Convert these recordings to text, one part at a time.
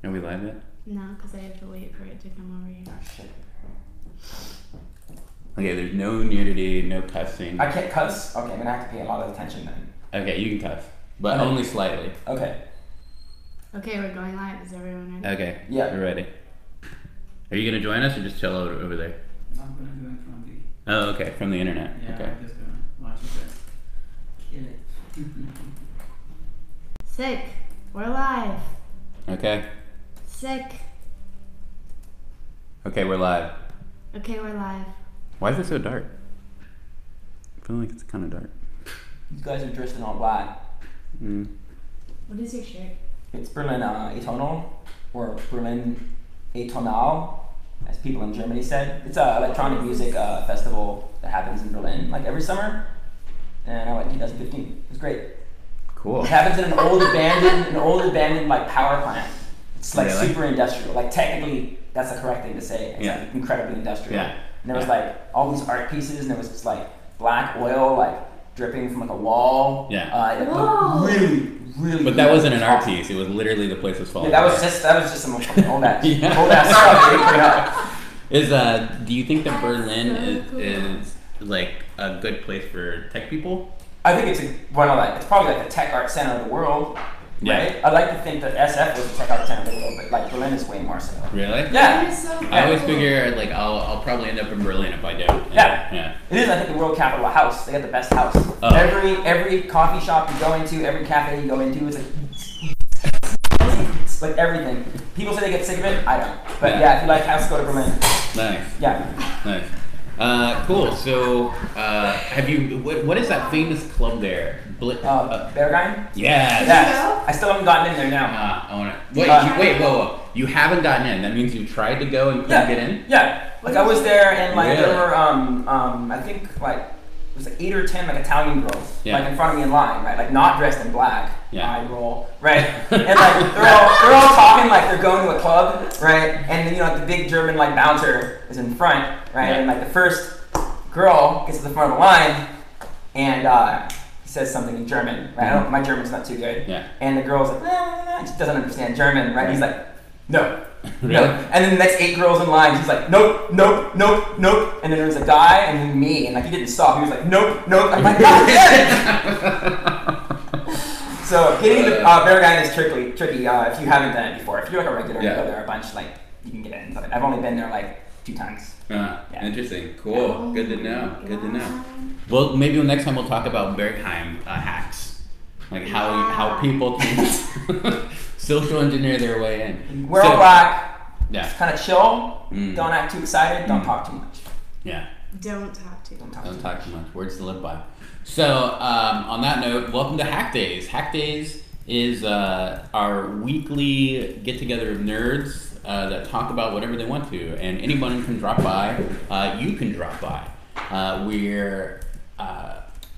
Are we live yet? No, because I have to wait for it to come over here. Oh, shit. Okay, there's no nudity, no cussing. I can't cuss? Okay, I'm gonna have to pay a lot of attention then. Okay, you can cuss, but Okay. only slightly. Okay. Okay, we're going live. Is everyone ready? Okay, Yeah. we're ready. Are you gonna join us or just chill over there? I'm gonna do it from the Oh, okay, from the internet. yeah. Okay. I'm just gonna watch it. Kill it. Sick. We're live. Okay. Sick. Okay, we're live. Okay, we're live. Why is it so dark? I feel like it's kind of dark. You guys are dressed in all black. Mm. What is your shirt? It's Berlin Atonal, or Berlin Atonal, as people in Germany said. It's an electronic music festival that happens in Berlin like every summer. And I went in 2015. It was great. Cool. It happens in an old abandoned like power plant. It's like Really? super industrial. Like technically, that's the correct thing to say. It's Yeah. like incredibly industrial. Yeah. And there was Yeah. like all these art pieces, and there was just like black oil like dripping from like a wall. Yeah. It Whoa. looked really. But that wasn't an art awesome. piece. It was literally the place was falling. Yeah, that was apart. just some fucking old ass Yeah. old ass stuff. They put up. Is do you think that That's Berlin so cool. is like a good place for tech people? I think it's it's probably like the tech art center of the world. Yeah. Right? I'd like to think that SF was the tech art center of the world, but like Berlin is way more so. Really? Yeah. That is so cool. I always figure like I'll probably end up in Berlin if I don't. Yeah. Yeah. It is, I think, the world capital of house. They got the best house. Oh. Every coffee shop you go into, every cafe you go into, it's like everything. People say they get sick of it. I don't. But Yeah. yeah, if you like house, go to Berlin. Nice. Yeah. Nice. Cool. So, have you? What is that famous club there? Berghain? Yes. Yeah. I still haven't gotten in there now. I want to. Wait. Whoa. You haven't gotten in. That means you tried to go and couldn't get in. Yeah. Like I was there, and like Really? there were I think like it was like 8 or 10 like Italian girls Yeah. like in front of me in line, right? Like not dressed in black. Yeah. I roll, right? And like they're all talking like they're going to a club, right? And then, you know, the big German like bouncer is in front, right? Yeah. And like the first girl gets to the front of the line, and he says something in German, right? Mhm. My German's not too good. Yeah. And the girl's like, and she doesn't understand German, right? He's like, no. Really? No. And then the next 8 girls in line, he's like, nope. And then there was a guy and then me, and like he didn't stop. He was like, nope. I'm like, God damn it! So getting into Berghain is tricky if you haven't done it before. If you're like a regular, you Yeah. go there a bunch, like you can get in. But I've only been there like 2 times. Yeah. Interesting. Cool. Good to know. Good to know. Well, maybe next time we'll talk about Bergheim hacks, like how people can social engineer their way in. We're all black. Yeah. Just kind of chill. Mm. Don't act too excited. Don't Mm. talk too much. Yeah. Don't talk to. Don't talk Don't too talk much. too much. Words to live by. So, on that note, welcome to Hack Days. Hack Days is our weekly get together of nerds that talk about whatever they want to, and anyone can drop by. You can drop by.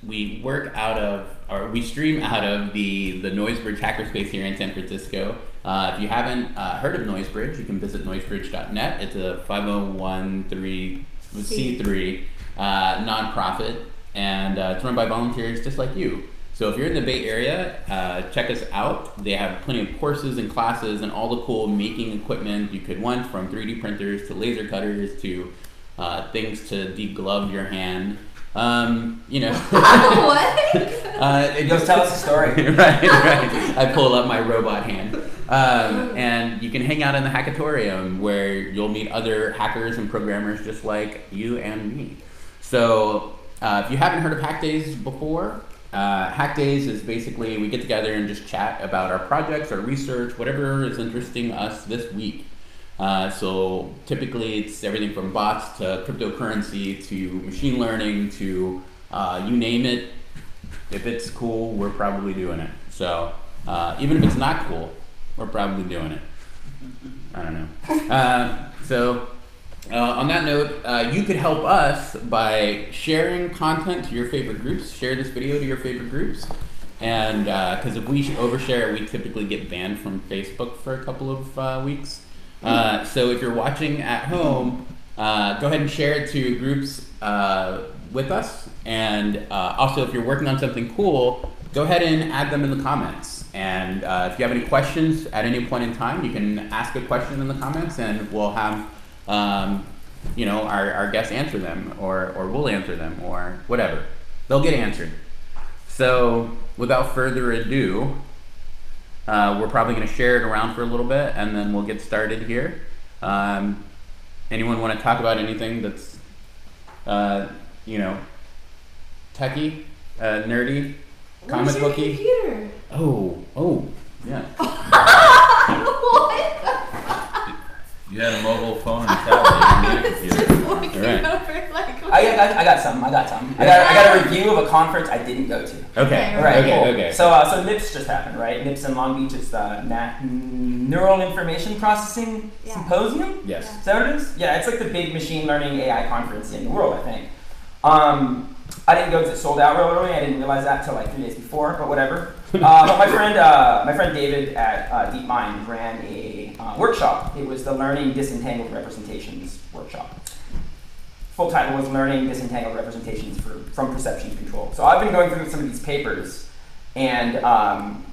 We work out of, or we stream out of the Noisebridge hackerspace here in San Francisco. If you haven't heard of Noisebridge, you can visit noisebridge.net. It's a 501c3 nonprofit, and it's run by volunteers just like you. So if you're in the Bay Area, check us out. They have plenty of courses and classes and all the cool making equipment you could want, from 3D printers to laser cutters to things to deglove your hand. You know. What? Go tell us a story. right. I pull up my robot hand. And you can hang out in the Hackatorium, where you'll meet other hackers and programmers just like you and me. So if you haven't heard of Hack Days before, Hack Days is basically we get together and just chat about our projects, our research, whatever is interesting us this week. So typically it's everything from bots to cryptocurrency to machine learning to you name it. If it's cool, we're probably doing it. So even if it's not cool, we're probably doing it. I don't know. On that note, you could help us by sharing content to your favorite groups. Share this video to your favorite groups. And because if we overshare, we typically get banned from Facebook for a couple of weeks. So if you're watching at home, go ahead and share it to groups with us. And also, if you're working on something cool, go ahead and add them in the comments. And if you have any questions at any point in time, you can ask a question in the comments, and we'll have our guests answer them, or we'll answer them, or whatever. They'll get answered. So without further ado, we're probably going to share it around for a little bit, and then we'll get started here. Anyone want to talk about anything that's, techie, nerdy, comic booky? Computer? Oh, yeah. What? You had a mobile phone and a tablet. You It's didn't need a just computer. looking Right. over like. I got some. I got a review of a conference I didn't go to. Okay. Right, Okay. So NIPS just happened, right? NIPS in Long Beach is the Neural Information Processing Yeah. Symposium. Yes. Is that what it is? Yeah, it's like the big machine learning AI conference in the world, I think. I didn't go because it sold out real early. I didn't realize that until like 3 days before, but whatever. But my friend David at DeepMind ran a workshop. It was the Learning Disentangled Representations workshop. Full title was Learning Disentangled Representations from Perception Control. So I've been going through some of these papers and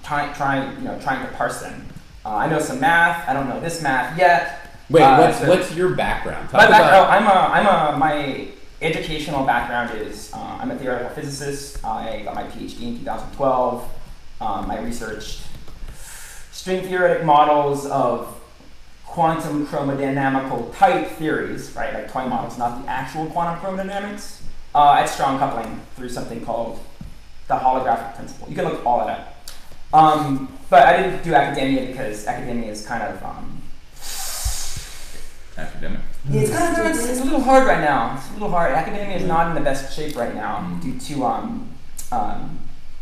trying to parse them. I know some math. I don't know this math yet. Wait, what's your background? My background, my educational background is I'm a theoretical physicist. I got my PhD in 2012. I researched string theoretic models of quantum chromodynamical type theories, right, like toy models, not the actual quantum chromodynamics, at strong coupling through something called the holographic principle. You can look all at it. But I didn't do academia because academia is kind of Academic. it's a little hard right now. It's a little hard. Academia is not in the best shape right now due to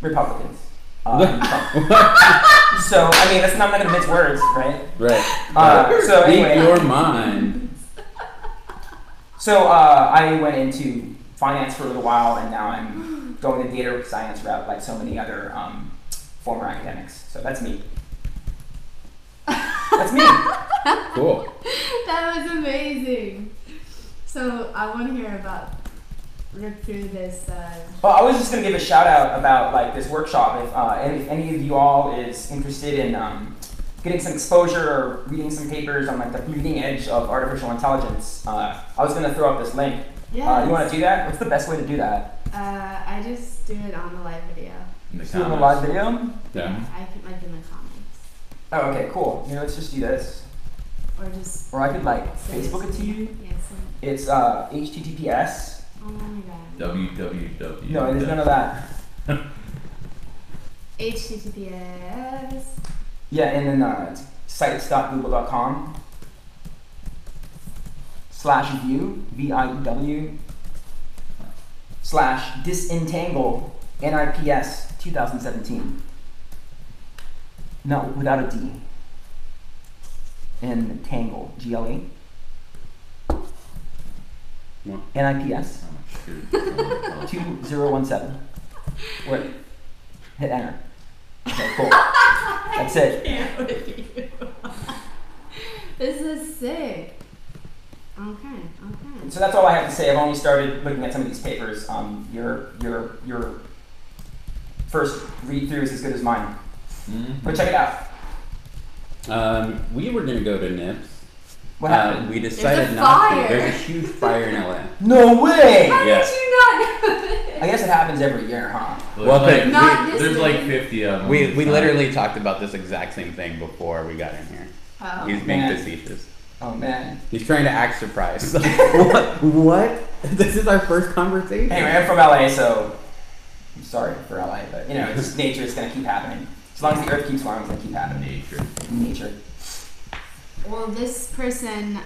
Republicans. So I mean, I'm not going to mince words, right? Right. So Speak anyway, your mind. so I went into finance for a little while, and now I'm going the data science route, like so many other former academics. So that's me. That's me. Cool. That was amazing. So I want to hear rip through this. Well, I was just going to give a shout out about like this workshop. If any of you all is interested in getting some exposure or reading some papers on like the bleeding edge of artificial intelligence, I was going to throw up this link. Yeah. You want to do that? What's the best way to do that? I just do it on the live video. In the Just do it in a live video? Yeah. I put like in the comments. Oh, okay, cool. Let's just do this. Or just. Or I could like say Facebook it to you. Yes. It's HTTPS. Oh my god. www. No, there's none of that. HTTPS. Yeah, and then sites.google.com /view, VIEW, /disentangle, NIPS 2017. No, without a D. And tangle, GLE. What? NIPS Oh, shoot. 2017. Wait. Hit enter. Okay, cool. That's it. Can't with you. This is sick. Okay. So that's all I have to say. I've only started looking at some of these papers. Your first read through is as good as mine. But check it out. We were gonna go to NIPS. What happened? We decided There's a not fire. to. There's a huge fire in LA. No way! How Yeah. did you not know this? I guess it happens every year, huh? Well, There's like, Not this there's like big. 50 of them. We literally talked about this exact same thing before we got in here. Oh. He's being man. facetious. Oh man. He's trying to act surprised. Like, what? This is our first conversation. Anyway, I'm from LA, so I'm sorry for LA, but it's just nature. It's gonna keep happening. As long as the earth keeps warm, it's gonna keep happening. Nature. Nature. Well, this person,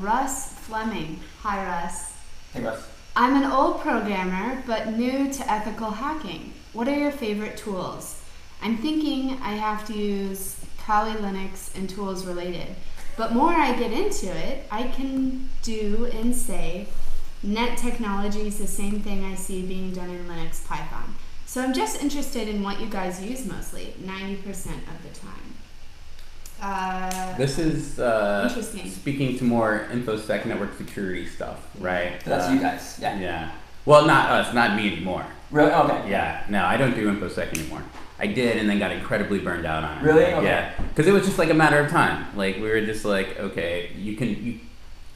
Russ Fleming. Hi, Russ. Hey, Russ. I'm an old programmer, but new to ethical hacking. What are your favorite tools? I'm thinking I have to use Kali Linux and tools related. But more I get into it, I can do and say net technology is the same thing I see being done in Linux Python. So I'm just interested in what you guys use mostly, 90% of the time. This is Interesting. speaking to more InfoSec network security stuff, right? So that's you guys. Yeah. Yeah. Well, not us, not me anymore. Really? Okay. Yeah. No, I don't do InfoSec anymore. I did, and then got incredibly burned out on it. Really? Okay. Yeah, because it was just like a matter of time. Like we were just like, okay,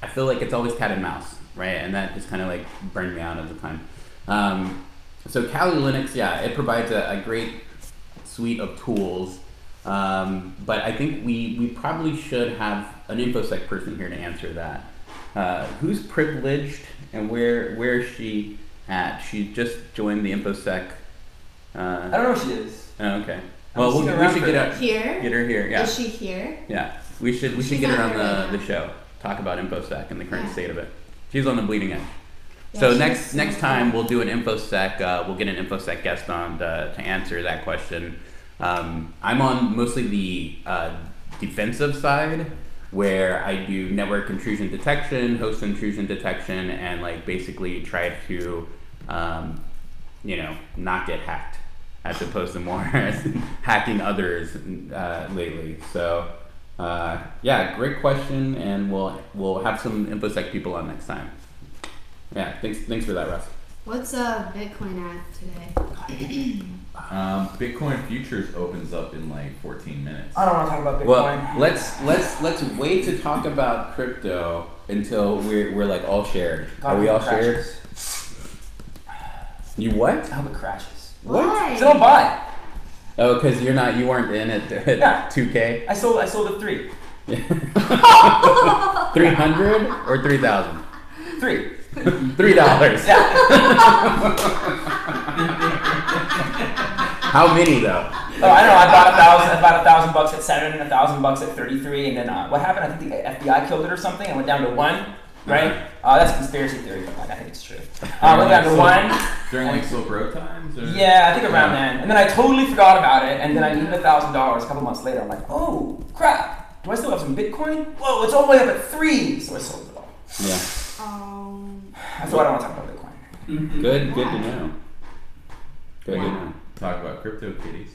I feel like it's always cat and mouse, right? And that just kind of like burned me out at the time. So Kali Linux, yeah, it provides a great suite of tools. But I think we probably should have an InfoSec person here to answer that. Who's privileged and where is she at? She just joined the InfoSec. I don't know who she is. Oh, okay. I'm Well, seeing we her around should for- get Here? her here. Yeah. Is she here? Yeah. We should She's get her not on here right the now. show. Talk about InfoSec and the current Yeah. state of it. She's on the bleeding edge. Yeah, So she's next so time cool. we'll do an InfoSec. We'll get an InfoSec guest on to answer that question. I'm on mostly the defensive side, where I do network intrusion detection, host intrusion detection, and like basically try to, not get hacked, as opposed to more hacking others lately. So yeah, great question, and we'll have some InfoSec people on next time. Yeah, thanks for that, Russ. What's Bitcoin at today? Bitcoin futures opens up in like 14 minutes. I don't want to talk about Bitcoin. Well, let's wait to talk about crypto until we're like all shared. God, Are we I all hope it shared? crashes. You what? I hope it crashes. Why? So don't buy. Oh, because you weren't in at Yeah. 2K. I sold at 3. 300 or 3,000? 3. $3. Yeah. How many though? Oh, I don't know. I bought $1,000 at 7, and $1,000 at 33, and then what happened? I think the FBI killed it or something. I went down to 1. Right? That's a conspiracy theory, but like, I think it's true. I went down to 1. During like Silk Road times? Or? Yeah, I think around then. And then I totally forgot about it, and then I needed $1,000 a couple months later. I'm like, oh crap! Do I still have some Bitcoin? Whoa, it's all the way up at 3. So I sold it all. Yeah. That's why I don't want to talk about Bitcoin. Good to know. Good to know. Talk about crypto kitties.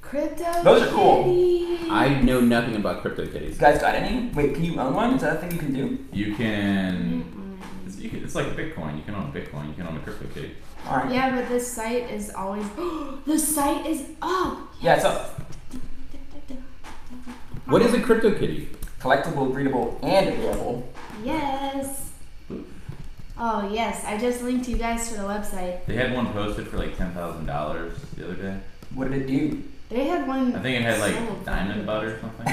Crypto. Those are cool. kitties. I know nothing about CryptoKitties. You guys got any? Wait, can you own one? Is that a thing you can do? You can. It's like a Bitcoin. You can own a Bitcoin. You can own a crypto kitty. All right. Yeah, but this site is always. The site is up. Yeah, it's up. What is a CryptoKitty? Collectible, breedable, and available. Yes. Oh yes, I just linked you guys to the website. They had one posted for like $10,000 the other day. What did it do? They had one. I think it had like sold. diamond butt or something.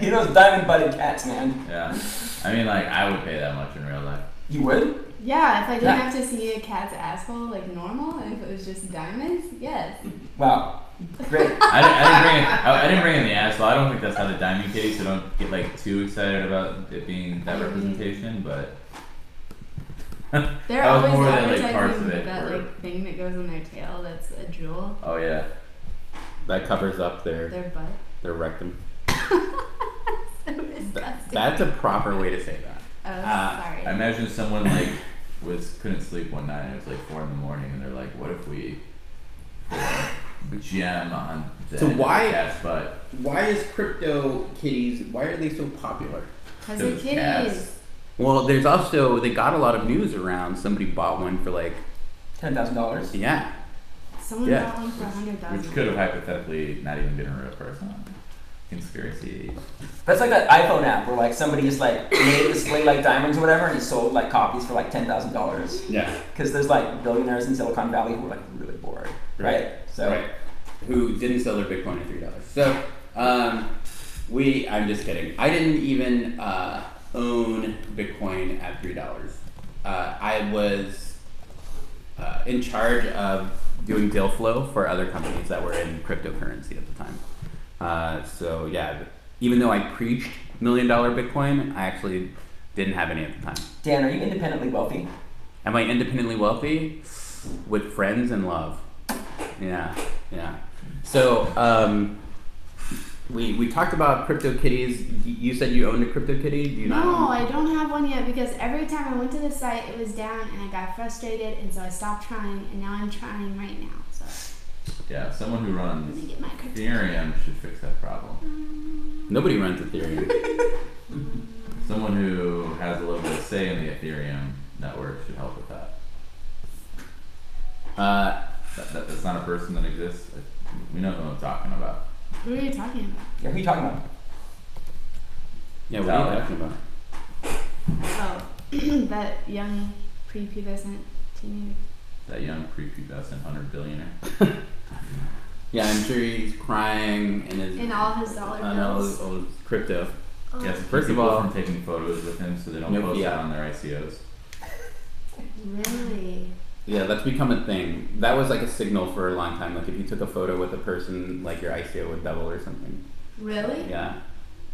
You know those diamond-butted cats, man. Yeah. I mean, like, I would pay that much in real life. You would? Yeah, if I didn't Yeah. have to see a cat's asshole like normal, and if it was just diamonds, yes. Wow. Great. I didn't bring in the asshole. I don't think that's how the diamond kitty, so don't get like too excited about it being that representation, but They're that was always more than like parts of advertising it. that were- like thing that goes on their tail. That's a jewel. Oh yeah. That covers up their Their butt. rectum. So disgusting. That's a proper way to say that. Oh, sorry. I imagine someone like couldn't sleep one night and it was like 4 a.m. and they're like, what if we put a gem on the So end of why- the cat's butt? Why is CryptoKitties? Why are they so popular? Because Those the cats. kitties. Well, there's also they got a lot of news around. Somebody bought one for like $10,000. yeah. Someone Yeah. bought one for $100,000. Which could have hypothetically not even been a real person. Conspiracy. That's like that iPhone app where like somebody just like made it display like diamonds or whatever, and he sold like copies for like $10,000. Yeah. Because there's like billionaires in Silicon Valley who are like really bored, right? So Right. Who didn't sell their Bitcoin at $3. So I'm just kidding. I didn't even own Bitcoin at $3. I was in charge of doing deal flow for other companies that were in cryptocurrency at the time. So yeah, even though I preached $1 million Bitcoin, I actually didn't have any at the time. Dan, are you independently wealthy? Am I independently wealthy? With friends and love. Yeah. So we talked about CryptoKitties. You said you owned a CryptoKitty. Do you not? No, I don't have one yet because every time I went to the site, it was down and I got frustrated, and so I stopped trying, and now I'm trying right now. So Yeah, someone who let runs me get my crypto. Ethereum should fix that problem. Nobody runs Ethereum. Someone who has a little bit of say in the Ethereum network should help with that. That's not a person that exists. We know who I'm talking about. Who are you talking about? Yeah, who are you talking about? Yeah, what are you talking about? Oh, that young prepubescent teenager. That young prepubescent 100 billionaire. Yeah, I'm sure he's crying in his In all his dollar on all bills. his crypto. Oh, Yes, First of people all- from taking photos with him so they don't No post it fiat. on their ICOs. really? Yeah, that's become a thing. That was like a signal for a long time. Like if you took a photo with a person, like your ICO would double or something. Really? Yeah,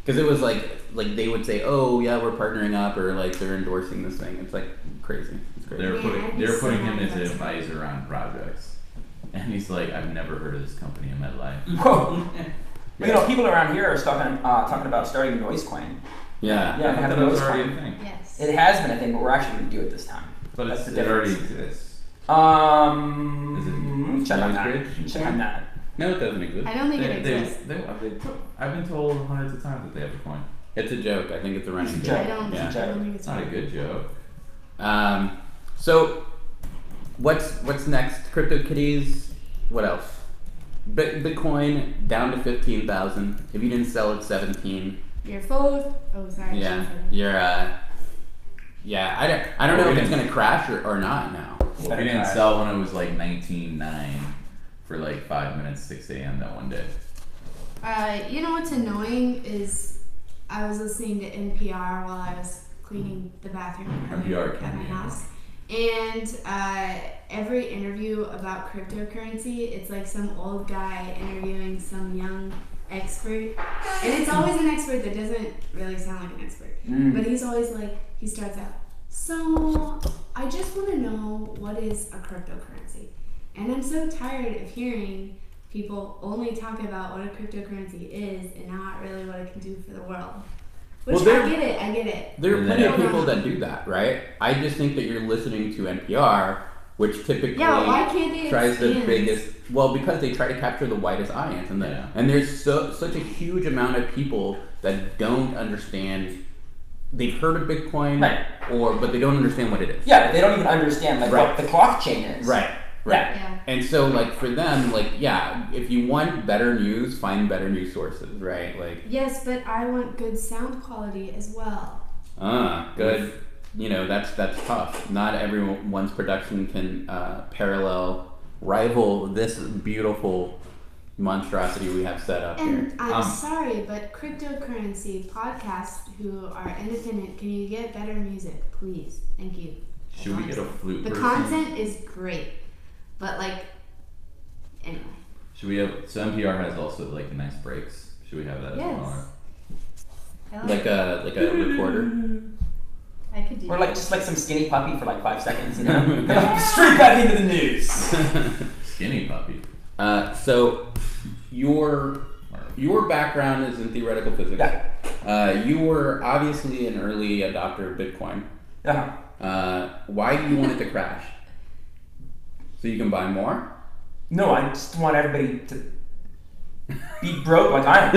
because it was like they would say, "Oh yeah, we're partnering up," or like they're endorsing this thing. It's like crazy. It's crazy. They're Yeah, putting I'd be they're putting so him as an upset. advisor on projects, and he's like, I've never heard of this company in my life. Whoa. Well, you know, people around here are talking about starting Noisecoin. Yeah. Yeah, I have thought a that was Noisecoin. already a thing. Yes. It has been a thing, but we're actually going to do it this time. But That's it's, the it already difference. exists. Check on that. Noisebridge? Check on that. No, it doesn't exist. I don't think it exists. I've been told hundreds of times that they have a coin. It's a joke. I think it's a running It's a joke. I don't, Yeah. I don't think It's it's not a good joke. So, what's next? CryptoKitties. What else? Bitcoin down to 15,000. If you didn't sell at 17, You're full. Oh, sorry. yeah, you're yeah. I don't know if it's gonna crash or not now. We didn't sell when it was like 19.9 for like 5 minutes, 6 a.m. that one day. You know what's annoying is I was listening to NPR while I was cleaning the bathroom NPR at can my be house, and every interview about cryptocurrency, it's like some old guy interviewing some young expert, and it's always an expert that doesn't really sound like an expert, but he's always like, he starts out, so I just want to know what is a cryptocurrency, and I'm so tired of hearing people only talk about what a cryptocurrency is and not really what it can do for the world. Which Well, I get it. There are And plenty then- of people that do that, right? I just think that you're listening to NPR, which typically Yeah, why can't they tries the expand? biggest. Well, because they try to capture the widest audience, and Yeah. and there's such a huge amount of people that don't understand. They've heard of Bitcoin, Right. but they don't understand what it is. Yeah, they don't even understand like Right. what the blockchain is. Right. Yeah. Yeah. And so, like for them, like yeah, if you want better news, find better news sources, right? Like Yes, but I want good sound quality as well. good. You know, that's tough. Not everyone's production can rival this beautiful monstrosity we have set up here. And I'm sorry, but cryptocurrency podcasts who are independent, can you get better music, please? Thank you. Should we get a flute The person? content is great, but like, anyway. Should we have? So NPR has also like nice breaks. Should we have that Yes. as well? I Like a recorder. I could do Or that. like just like some skinny puppy for like 5 seconds, you know? Straight back into the news. Skinny puppy. So your background is in theoretical physics. Yeah. You were obviously an early adopter of Bitcoin. Yeah. Why do you want it to crash? So you can buy more? No, I just want everybody to be broke like I am.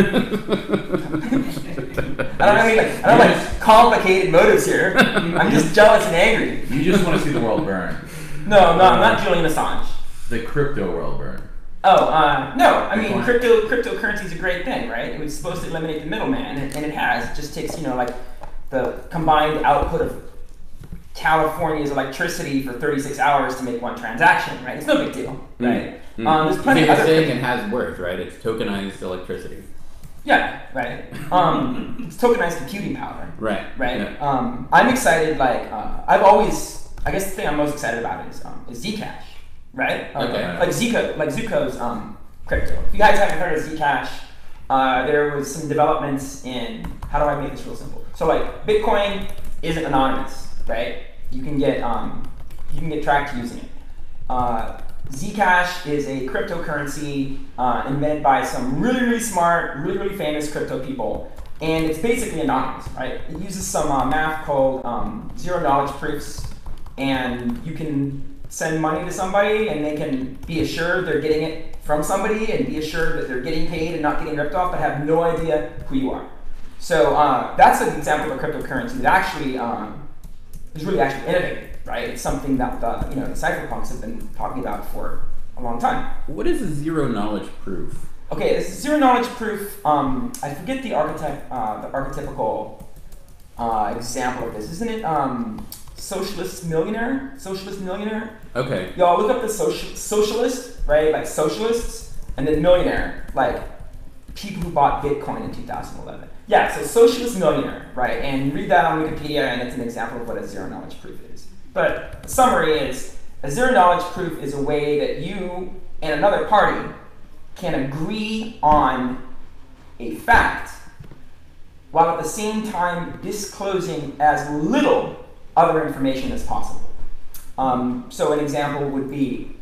I don't like complicated motives here. I'm just jealous and angry. You just want to see the world burn. No, I'm not Julian Assange. The crypto world burn. Oh, no. I mean, Bitcoin. cryptocurrency is a great thing, right? It was supposed to eliminate the middleman, and it has. It just takes, like the combined output of California's electricity for 36 hours to make one transaction, right? It's no big deal, right? There's plenty of Biggest other thing things. it has worth, right? It's tokenized electricity. Yeah, right. It's tokenized computing power, Right. right? Yeah. I'm excited. I guess the thing I'm most excited about is Zcash, right? Okay. Like Zuko's crypto. If you guys haven't heard of Zcash, there was some developments in. How do I make this real simple? So like Bitcoin isn't anonymous, right? You can get tracked using it. Zcash is a cryptocurrency invented by some really, really smart, really, really famous crypto people, and it's basically anonymous, right? It uses some math called zero-knowledge proofs, and you can send money to somebody, and they can be assured they're getting it from somebody, and be assured that they're getting paid and not getting ripped off, but have no idea who you are. So that's an example of a cryptocurrency that actually is really actually innovative, right? It's something that the cypherpunks have been talking about for a long time. What is a zero knowledge proof? Okay, this is zero knowledge proof. I forget the archetypical example of this. Isn't it socialist millionaire? Socialist millionaire? Okay. Y'all look up the socialist, right? Like socialists, and then millionaire, like people who bought Bitcoin in 2011. Yeah, so socialist millionaire, right? And you read that on Wikipedia, and it's an example of what a zero knowledge proof is. But the summary is, a zero knowledge proof is a way that you and another party can agree on a fact while at the same time disclosing as little other information as possible. So an example would be,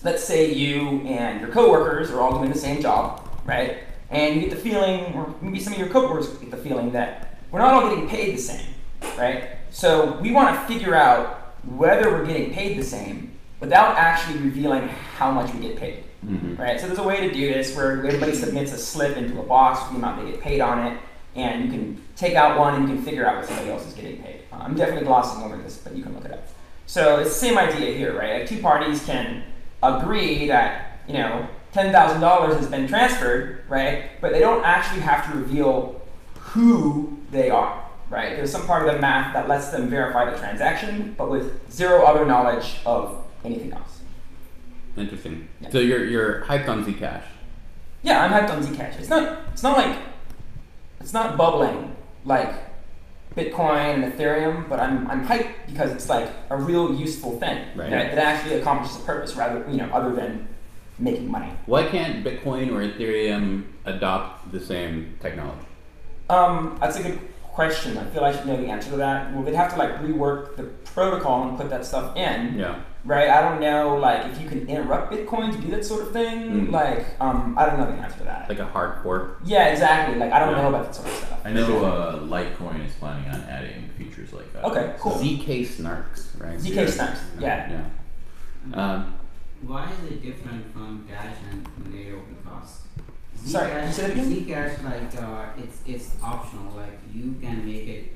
let's say you and your coworkers are all doing the same job, right? And you get the feeling, or maybe some of your coworkers get the feeling that we're not all getting paid the same, right? So we want to figure out whether we're getting paid the same without actually revealing how much we get paid, right? So there's a way to do this where everybody submits a slip into a box with the amount they get paid on it, and you can take out one and you can figure out what somebody else is getting paid. I'm definitely glossing over this, but you can look it up. So it's the same idea here, right? Like two parties can agree that, you know, $10,000 has been transferred, right? But they don't actually have to reveal who they are, right? There's some part of the math that lets them verify the transaction, but with zero other knowledge of anything else. Interesting. Yeah. So you're hyped on Zcash. Yeah, I'm hyped on Zcash. It's not bubbling like Bitcoin and Ethereum, but I'm hyped because it's like a real useful thing that actually accomplishes a purpose rather, other than making money. Why can't Bitcoin or Ethereum adopt the same technology? That's a good question. I feel I should know the answer to that. Well, they'd have to like rework the protocol and put that stuff in. Yeah. Right? I don't know like if you can interrupt Bitcoin to do that sort of thing. Like I don't know the answer to that. Like a hard fork? Yeah, exactly. Like I don't know about that sort of stuff. I know Litecoin is planning on adding features like that. Okay, cool. ZK Snarks, right? ZK Snarks, yeah. Why is it different from Dash and Monero? Because Sorry, can you say that again? Zcash, it's optional. Like you can make it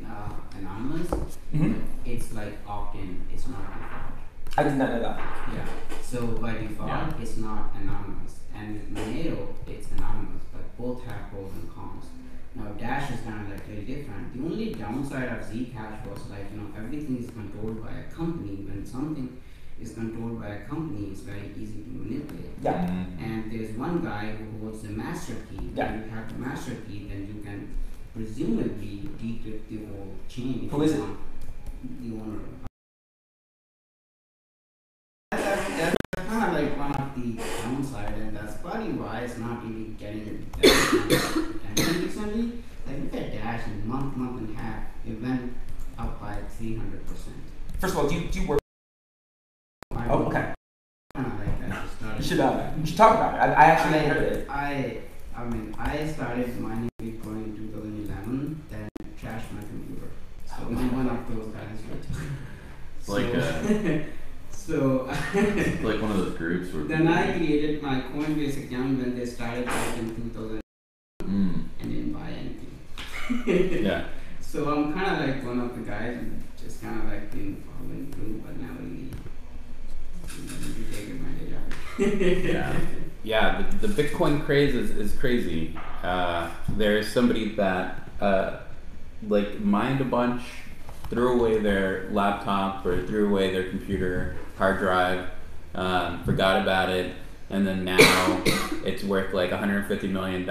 anonymous, Mhm. but it's like opt-in. It's not default. I did not know that. Yeah. So by default, Yeah. it's not anonymous, and with Monero, it's anonymous. But both have pros and cons. Now Dash is kind of like very different. The only downside of Zcash was like everything is controlled by a company. When something is controlled by a company, it's very easy to manipulate. Yeah. And there's one guy who holds the master key. Yeah. When you have the master key, then you can presumably decrypt the whole chain. Who is it? The owner. That's kind of like one of the downside, and that's probably why it's not really getting attention recently. Like look at Dash in month and a half, it went up by 300%. First of all, do you work? Oh, okay. Kind of like that. You should talk about it. I actually hadn't heard of it. I mean, I started mining Bitcoin in 2011, then trashed my computer. So I'm one of those guys right It's like So it's like one of those groups where then I created my Coinbase account when they started back in 2000 and didn't buy anything. Yeah. So I'm kind of like one of the guys who just kind of like been following through, but now really take advantage of it. Yeah. Yeah, the Bitcoin craze is crazy. There's somebody that like mined a bunch, threw away their laptop or threw away their computer hard drive, forgot about it, and then now it's worth like $150 million.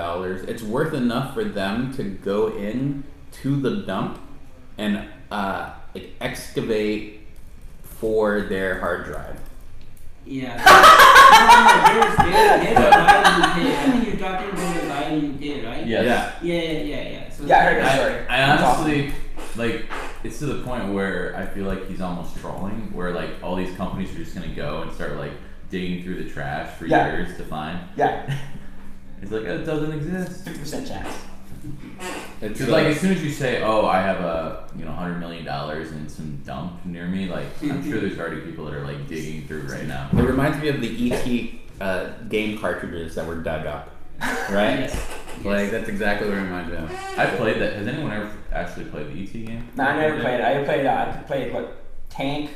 It's worth enough for them to go in to the dump and like excavate for their hard drive. Yeah. There's a guy in UK. I think you're talking about a guy in UK, right? Yes. Yeah. So Yeah, I heard that story. I honestly like it's to the point where I feel like he's almost trolling, where like all these companies are just gonna go and start like digging through the trash for years to find. Yeah. It's like it doesn't exist. 50% chance. It's Because like as soon as you say, "Oh, I have a $100 million in some dump near me," like I'm sure there's already people that are like digging through right now. It reminds me of the ET game cartridges that were dug up, right? Yes. Like that's exactly what it reminds me of. I played that. Has anyone ever actually played the ET game? No, I never played it. I played what, Tank,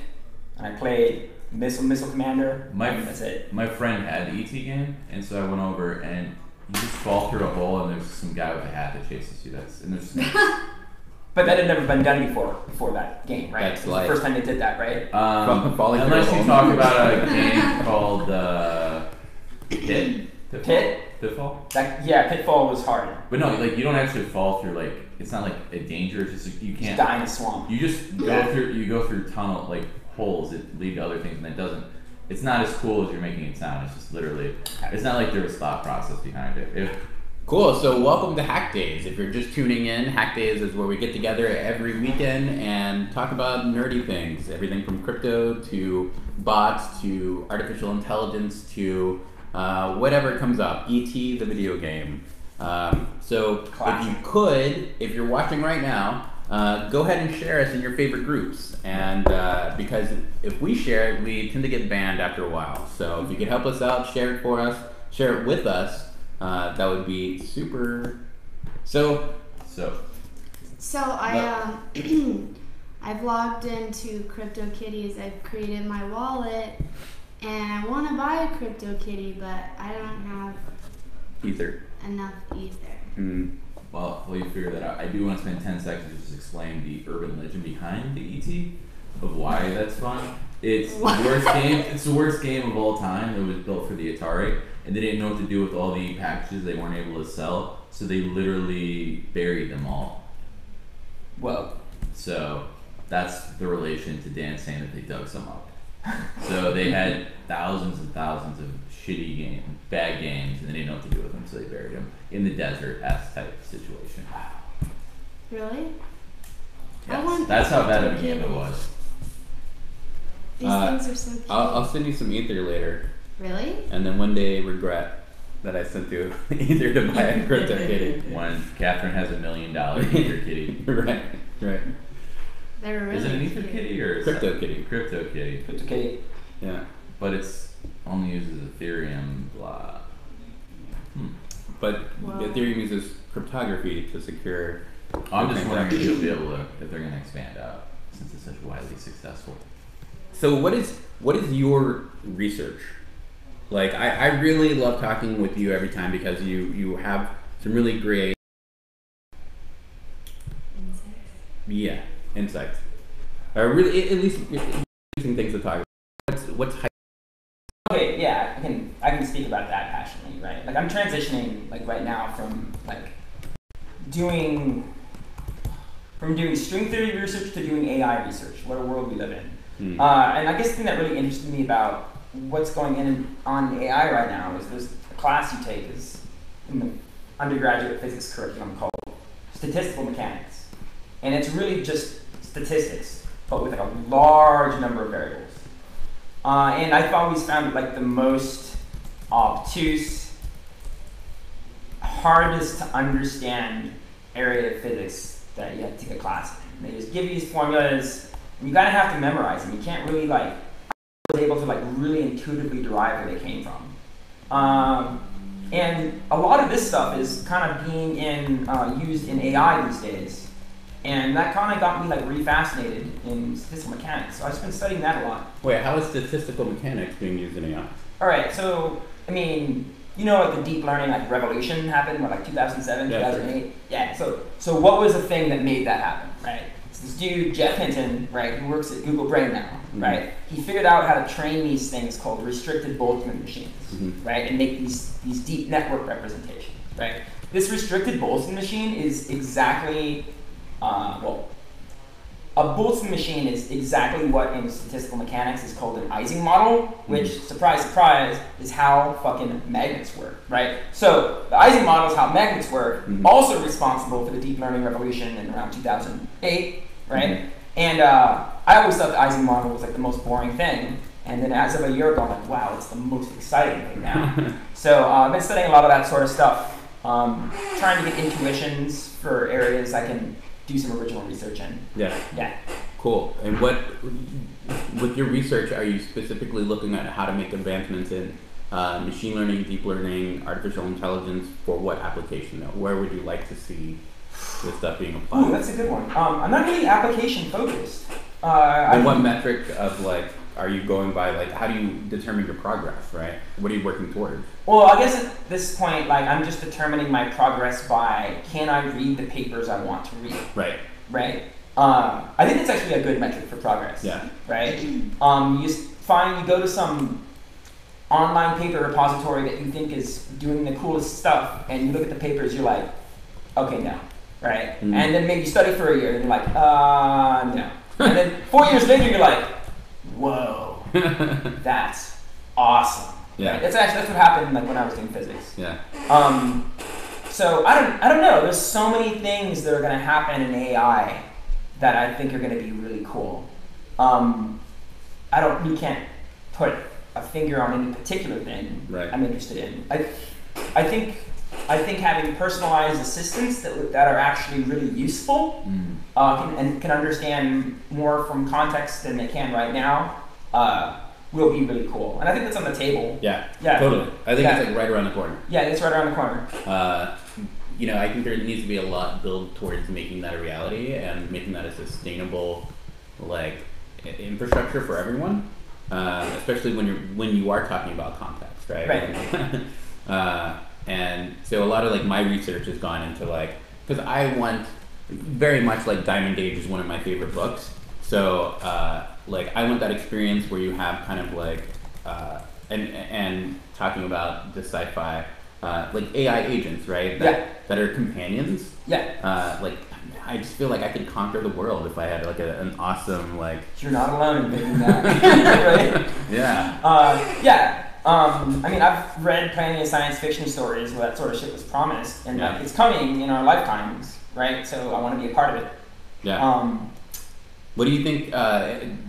and I played Missile Commander. That's it. My friend had the ET game, and so I went over and you just fall through a hole, and there's some guy with a hat that chases you. And there's snakes. But that had never been done before that game, right? That's it was the first time they did that, right? Falling through Unless a you hole. talk about a game called Pitfall. Pitfall was hard. But no, like you don't actually fall through like it's not like a danger. It's just like, you can't Just die in a swamp. You just go through tunnel like holes that lead to other things, and it doesn't. It's not as cool as you're making it sound. It's just literally. It's not like there was thought process behind it. Cool. So welcome to Hack Days. If you're just tuning in, Hack Days is where we get together every weekend and talk about nerdy things. Everything from crypto to bots to artificial intelligence to whatever comes up. E.T. the video game. So Classic. if you're watching right now, go ahead and share us in your favorite groups. And because if we share it, we tend to get banned after a while. So if you could help us out, share it for us, share it with us. That would be super. So I I've logged into CryptoKitties. I've created my wallet, and I want to buy a CryptoKitty, but I don't have Ether. enough Ether. Mm. Well, while you figure that out, I do want to spend 10 seconds to just explain the urban legend behind the ET of why that's fun. It's the worst game. It's the worst game of all time. It was built for the Atari, and they didn't know what to do with all the packages they weren't able to sell, so they literally buried them all. Whoa. So that's the relation to Dan saying that they dug some up. So they had thousands and thousands of shitty games, bad games, and they didn't know what to do with them, so they buried them in the desert type situation. Really? I Yes, want that's how bad of a CryptoKitties. game it was. These things are so cute. I'll send you some Ether later, Really? and then one day regret that I sent you Ether to buy a CryptoKitty. When Catherine has $1 million Ether Kitty. Right. They're really Is it an Ether cute. Kitty or is CryptoKitty. Crypto Kitty. It's okay. Yeah. But it's only uses Ethereum, blah. But Wow. Ethereum uses cryptography to secure. I'm just wondering if transactions. you'll be able to, if they're going to expand out since it's such widely successful. So what is your research? Like I really love talking with you every time because you have some really great insights. Or really at least interesting things to talk about. What's Okay, yeah, I can speak about that passionately, right? Like I'm transitioning like right now from like doing string theory research to doing AI research. What a world we live in. And I guess the thing that really interested me about what's going on in AI right now is there's a class you take is in the undergraduate physics curriculum called statistical mechanics. And it's really just statistics, but with like a large number of variables. And I've always found it like the most obtuse, hardest to understand area of physics that you have to take a class in. They just give you these formulas, and you kind of have to memorize them. You can't really I was able to really intuitively derive where they came from. And a lot of this stuff is kind of being used in AI these days. And that kind of got me really fascinated in statistical mechanics. So I've just been studying that a lot. Wait, how is statistical mechanics being used in AI? All right, so I mean, the deep learning revolution happened, 2007, Yeah, 2008. Yeah. So what was the thing that made that happen, right? It's this dude Jeff Hinton, right, who works at Google Brain now, right? He figured out how to train these things called restricted Boltzmann machines, right, and make these deep network representations, right? This restricted Boltzmann machine is exactly a Boltzmann machine is exactly what in statistical mechanics is called an Ising model, which, surprise, surprise, is how fucking magnets work, right? So the Ising model is how magnets work, also responsible for the deep learning revolution in around 2008, right? And I always thought the Ising model was the most boring thing, and then as of a year ago, I'm like, wow, it's the most exciting thing now. So I've been studying a lot of that sort of stuff, trying to get intuitions for areas I can do some original research in. Yeah. Cool. And with your research, are you specifically looking at how to make advancements in machine learning, deep learning, artificial intelligence for what application? Where would you like to see this stuff being applied? Ooh, that's a good one. I'm not really application focused. And what metric of are you going by? Like, how do you determine your progress, right? What are you working towards? Well, I guess at this point, like, I'm just determining my progress by, can I read the papers I want to read, Right. right? I think it's actually a good metric for progress, Yeah. right? You go to some online paper repository that you think is doing the coolest stuff, and you look at the papers, you're like, okay, no, right? Mhm. And then maybe you study for a year, and you're like, no. And then 4 years later, you're like, whoa, that's awesome. Yeah. Right? That's what happened like when I was doing physics. Yeah. So I don't know. There's so many things that are going to happen in AI that I think are going to be really cool. You can't put a finger on any particular thing Right. I'm interested in. I think having personalized assistants that are actually really useful can understand more from context than they can right now will be really cool. And I think that's on the table. Yeah. Yeah. Totally. I think Yeah. it's like right around the corner. Yeah, it's right around the corner. I think there needs to be a lot built towards making that a reality and making that a sustainable, like, infrastructure for everyone. Especially when you are talking about context, right? Right. And so a lot of like my research has gone into like, because I want very much like Diamond Age is one of my favorite books. So like I want that experience where you have kind of like and talking about the sci-fi like AI agents, right? That are companions. Yeah. Like I just feel like I could conquer the world if I had like an awesome like. You're not alone in thinking that, right? Yeah. I mean, I've read plenty of science fiction stories where that sort of shit was promised, and like, it's coming in our lifetimes, right? So I want to be a part of it. Yeah. What do you think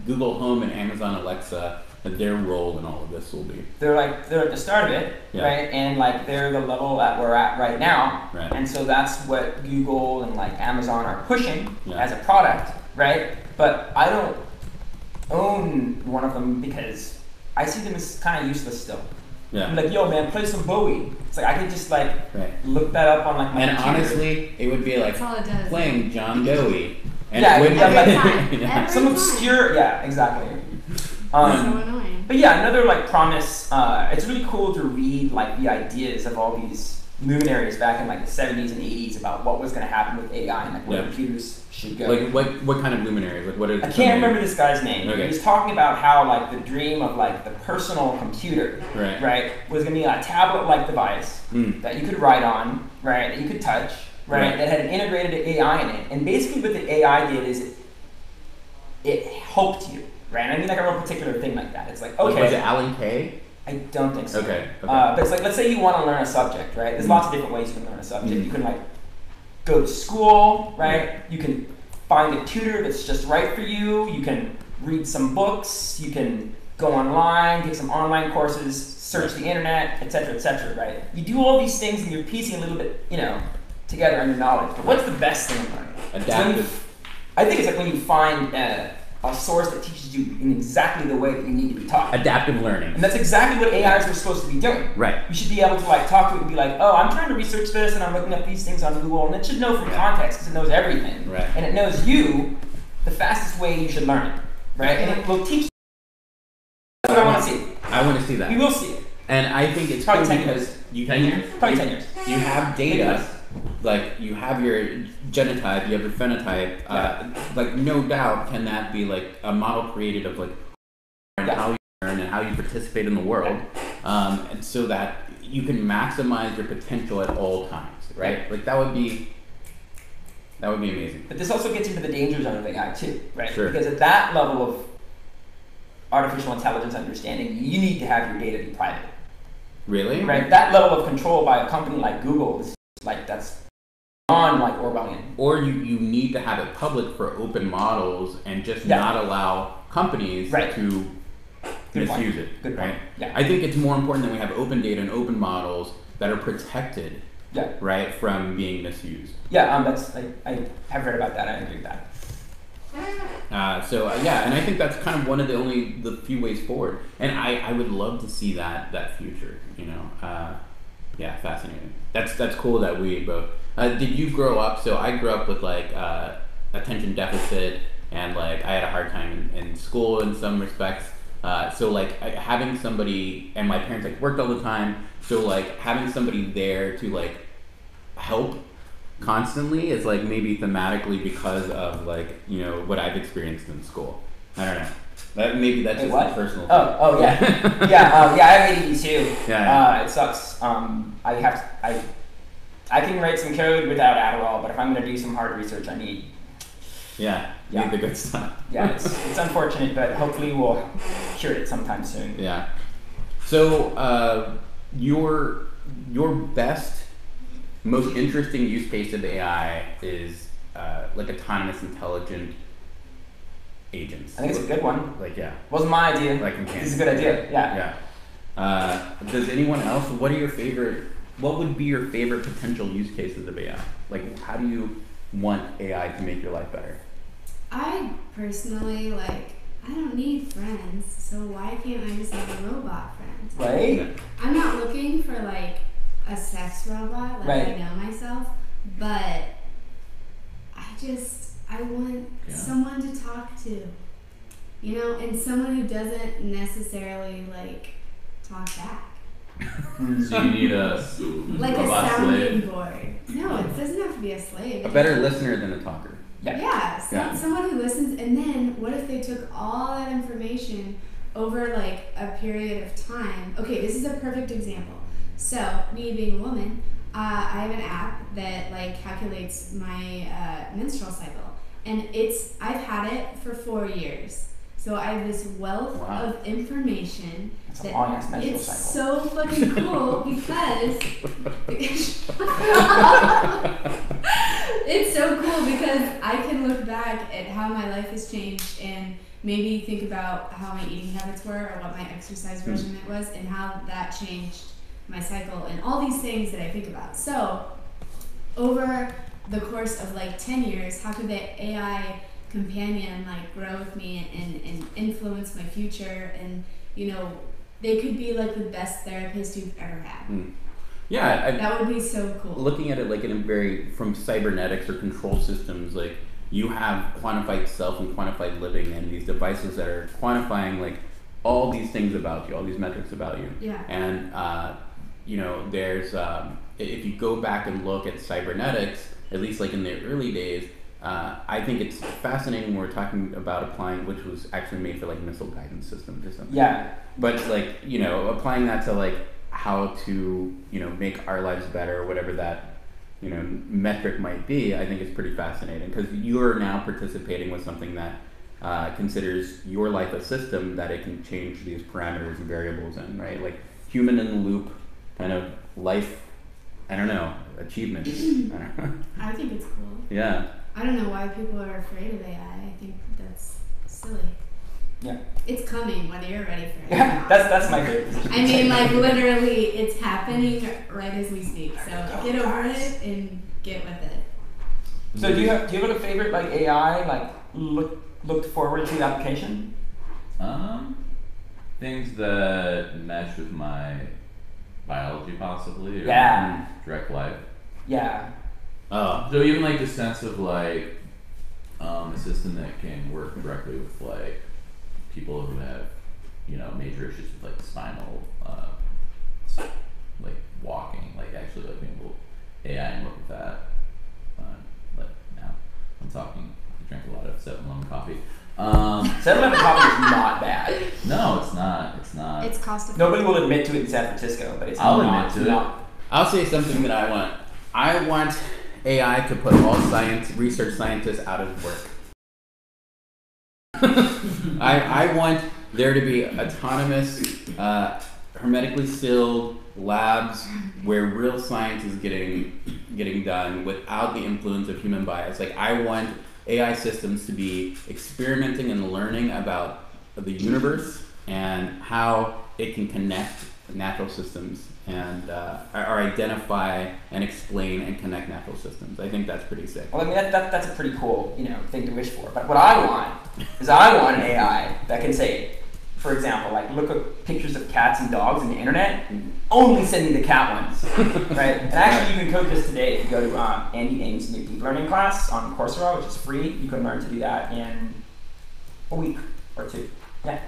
Google Home and Amazon Alexa, their role in all of this will be? They're at the start of it, right? And like they're the level that we're at right now, Right. and so that's what Google and like Amazon are pushing Yeah. as a product, right? But I don't own one of them because I see them as kind of useless still. Yeah. I'm like, yo, man, play some Bowie. It's like I could just like Right. look that up on like my And computer. honestly, it would be like That's all it does. playing John Doe. And Yeah, it would yeah, Every like- time. Yeah. Every some time. obscure, yeah, exactly. So annoying. But yeah, another like promise. It's really cool to read like the ideas of all these luminaries back in like the 70s and 80s about what was going to happen with AI and like where Yeah. computers should go. Like what kind of luminaries? Like what are I can't remember this guy's name. Okay. He was talking about how like the dream of like the personal computer, Right. was going to be a tablet-like device Mm. that you could write on, right, that you could touch, Right. that had an integrated AI in it. And basically what the AI did is it helped you, right? I mean like a real particular thing like that. It's like, Like, okay. was it Alan Kay? I don't think so. Okay. But it's like, let's say you want to learn a subject, right? There's lots of different ways you can learn a subject. Mhm. You can like go to school, right? You can find a tutor that's just right for you. You can read some books. You can go online, take some online courses, search the internet, etc., right? You do all these things and you're piecing a little bit, together on your knowledge. But what's the best thing in learning? It's when you- Adaptive. I think it's like when you find a source that teaches you in exactly the way that you need to be taught. Adaptive learning. And that's exactly what AIs are supposed to be doing. Right. You should be able to like talk to it and be like, oh, I'm trying to research this and I'm looking up these things on Google, and it should know from context because it knows everything. Right. And it knows you the fastest way you should learn it. Right? And it will teach you. That's what I want to see. I want to see that. We will see it. And I think it's Probably cool 10 years. because you 10 years? Probably 10 years. You have data, like you have your genotype, you have your phenotype. Like no doubt, can that be like a model created of like and how you learn and how you participate in the world, and so that you can maximize your potential at all times, right? Like that would be amazing. But this also gets into the danger zone of AI too, right? Sure. Because at that level of artificial intelligence understanding, you need to have your data be private. Really? Right? That level of control by a company like Google is like that's beyond like Orwellian. Or you need to have it public for open models and just not allow companies to Good point. misuse it. Good right? point. Yeah. I think it's more important that we have open data and open models that are protected, Yeah. right, from being misused. Yeah, I have read about that. I agree with that. And I think that's kind of one of the few ways forward. And I would love to see that future. Fascinating. That's cool that we both. Did you grow up? So I grew up with like attention deficit, and like I had a hard time in school in some respects. So like having somebody, and my parents like worked all the time, so like having somebody there to like help constantly is like maybe thematically because of like, you know, what I've experienced in school. I don't know. Maybe that's Wait, just what? a personal Oh yeah. yeah, I have ADD too. Yeah. It sucks. I can write some code without Adderall, but if I'm gonna do some hard research, I need. Yeah, you need the good stuff. Yeah, it's unfortunate, but hopefully we'll cure it sometime soon. Yeah. So your best, most interesting use case of AI is like autonomous intelligent agents. I think it's a good one. Like yeah. Wasn't my idea. Like in It's a good idea. Yeah. Yeah. Does anyone else? What would be your favorite potential use cases of AI? Like, how do you want AI to make your life better? I personally, like, I don't need friends, so why can't I just have a robot friend? Right? I'm not looking for, like, a sex robot, like, Right. I know myself, but I want someone to talk to, you know, and someone who doesn't necessarily, like, talk back. So you need a Like a robot sounding slave. board. No, it doesn't have to be a slave. A better listener than a talker. Yeah, someone who listens, and then what if they took all that information over like a period of time? Okay, this is a perfect example. So, me being a woman, I have an app that like calculates my menstrual cycle, and I've had it for 4 years. So I have this wealth of information. That's a long-ass menstrual It's cycle. so fucking cool because it's so cool because I can look back at how my life has changed and maybe think about how my eating habits were or what my exercise regimen was and how that changed my cycle and all these things that I think about. So over the course of like 10 years, how could the AI companion like grow with me and influence my future, and you know, they could be like the best therapist you've ever had. Yeah, that would be so cool. Looking at it like in a very, from cybernetics or control systems, like you have quantified self and quantified living and these devices that are quantifying like all these things about you, all these metrics about you. Yeah. And you know, there's if you go back and look at cybernetics, at least like in the early days, I think it's fascinating when we're talking about applying, which was actually made for like missile guidance systems or something. Yeah. But like, you know, applying that to like how to, you know, make our lives better, or whatever that, you know, metric might be, I think is pretty fascinating because you are now participating with something that considers your life a system that it can change these parameters and variables in, right? Like human in the loop kind of life, I don't know, achievements. I don't know. I think it's cool. Yeah. I don't know why people are afraid of AI. I think that's silly. Yeah. It's coming, whether you're ready for it. or Yeah, not. that's my favorite position. I mean, like literally, it's happening right as we speak. So get over it and get with it. So do you have a favorite like AI like looked forward to application? Things that mesh with my biology possibly, or Yeah. direct life. Yeah. So even like the sense of like a system that can work directly with like people who have, you know, major issues with like spinal like walking, like actually like being able AI and work with that. Like now I'm talking, I drank a lot of 7-Eleven coffee. 7-Eleven coffee is not bad. No, it's not. It's not. It's cost effective. Nobody will admit to it in San Francisco, but it's I'll not. admit to it. not. I'll say something that I want. I want AI to put all research scientists out of work. I want there to be autonomous, hermetically sealed labs where real science is getting done without the influence of human bias. Like I want AI systems to be experimenting and learning about the universe and how it can connect natural systems and or identify and explain and connect natural systems. I think that's pretty sick. Well, I mean that's a pretty cool, you know, thing to wish for. But what I want is I want an AI that can say, for example, like look at pictures of cats and dogs on the internet, only send me the cat ones, right? And actually, you can code this today. If you go to Andy Ames' new deep learning class on Coursera, which is free, you can learn to do that in a week or two. Yeah.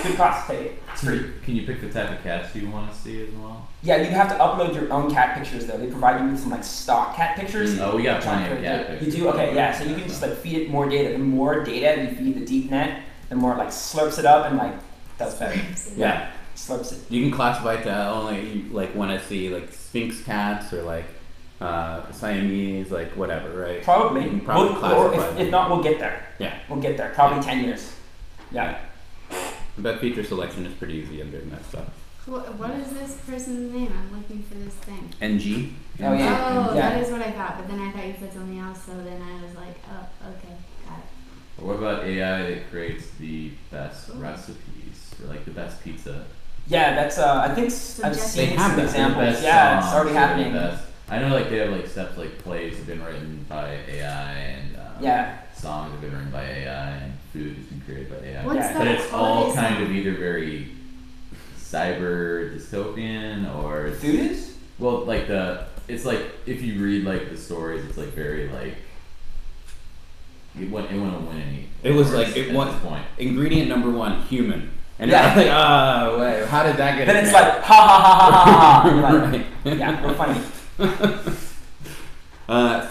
Good class. Take it. It's free. Can you pick the type of cats you want to see as well? Yeah, you have to upload your own cat pictures though. They provide you with some like stock cat pictures. Oh, we got plenty of cat You pictures. do? Okay, yeah. So you can just like feed it more data. The more data you feed the deep net, the more it, like slurps it up and like does better. Yeah. Slurps it. You can classify it to only like want to see like Sphinx cats or like Siamese, like whatever, right? Probably. You can probably Or classify if them. not, we'll get there. Yeah. We'll get there. Probably 10 years. Yeah. But feature selection is pretty easy in doing that stuff. What is this person's name? I'm looking for this thing. NG. Oh, yeah. Oh, Yeah. that is what I thought. But then I thought you said something else, so then I was like, oh, okay, got it. What about AI that creates the best recipes or like the best pizza? Yeah, that's I think So I've just- They seen have some that. examples. The best Yeah, it's songs already are the happening. best. I know like they have like steps like plays have been written by AI and Yeah. songs have been written by AI and food has been created by AI. What's Yeah. that But it's all holiday kind song? of either very cyber dystopian or it's, Food is? well like it's like if you read like the stories it's like very like it wouldn't win any It was awards like it at won this point. ingredient number 1, human. And Yeah. it's like, wait, how did that get Then in it's there? like ha ha ha ha ha ha. Like, Right. yeah, we're funny.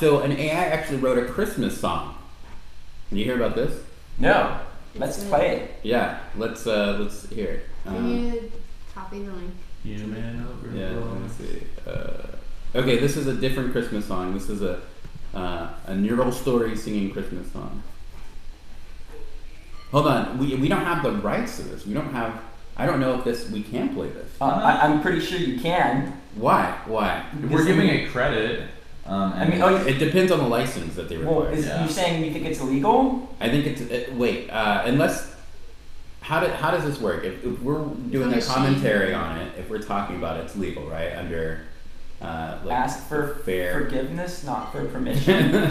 So an AI actually wrote a Christmas song. Can you hear about this? No. Let's It's play it. Yeah, let's hear it. Can you copy the link? Human Yeah, overload. let me see. Okay, this is a different Christmas song. This is a neural story singing Christmas song. Hold on, we don't have the rights to this. We don't have. I don't know if we can play this. I'm pretty sure you can. Why? Why? We're giving it credit. I mean, oh, It depends on the license that they well, require. is Yeah. you saying you think it's illegal? I think it's wait. Unless how does this work? If we're doing a It's on commentary Shane. on it, if we're talking about it, it's legal, right? Under like Ask for fair. forgiveness, not for permission.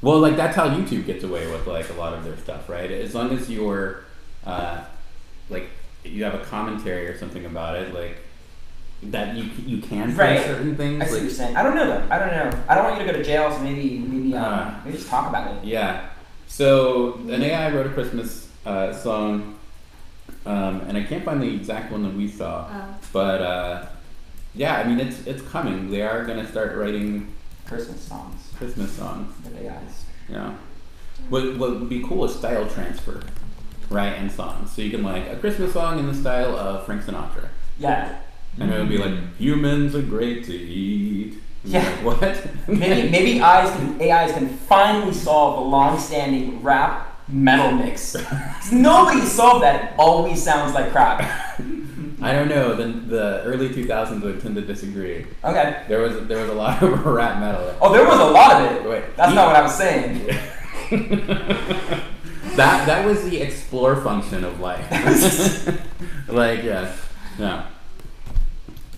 Well, like that's how YouTube gets away with like a lot of their stuff, right? As long as you're like you have a commentary or something about it, like that you can say Right. certain things. I see what like- you're saying. I don't know though. I don't know. I don't want you to go to jail, so maybe maybe just talk about it. Yeah. So an AI wrote a Christmas song, and I can't find the exact one that we saw, Oh. but yeah, I mean it's coming. They are gonna start writing Christmas songs Christmas songs. with AIs. Yeah. What would be cool is style transfer, right? And songs. So you can like a Christmas song in the style of Frank Sinatra, Yeah. and it would be like humans are great to eat. And you're Yeah. like, what? Maybe AIs can finally solve the long-standing rap metal mix. 'Cause nobody solved that. It always sounds like crap. I don't know. The early 2000s would tend to disagree. Okay. There was a lot of rap metal. Oh, there was a lot of it. Wait, That's not what I was saying. that was the explore function of life. Like yeah.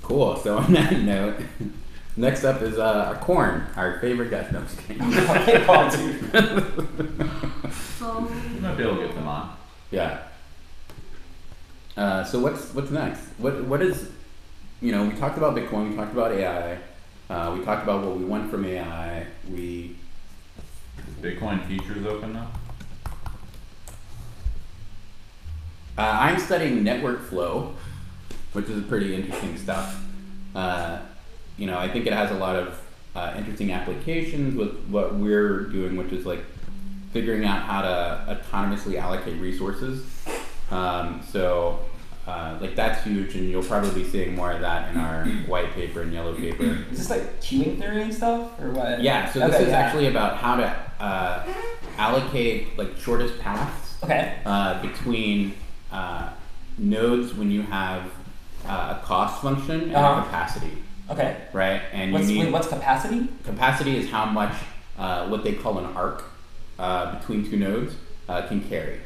Cool. So on that note, next up is our corn, our favorite guest. No, I'm just kidding. Okay, come on, dude. Oh. You might be able to get them on. Yeah. So what's next? What is, we talked about Bitcoin, we talked about AI, we talked about what we want from AI. Is Bitcoin futures open now? I'm studying network flow, which is pretty interesting stuff. I think it has a lot of interesting applications with what we're doing, which is like figuring out how to autonomously allocate resources. Like that's huge, and you'll probably be seeing more of that in our white paper and yellow paper. Is this like queuing theory and stuff, or what? Yeah, so this Okay, is yeah. actually about how to allocate like shortest paths Okay. between nodes when you have a cost function and Uh-huh. a capacity, Okay. right? And you need What's capacity? capacity is how much what they call an arc between two nodes can carry.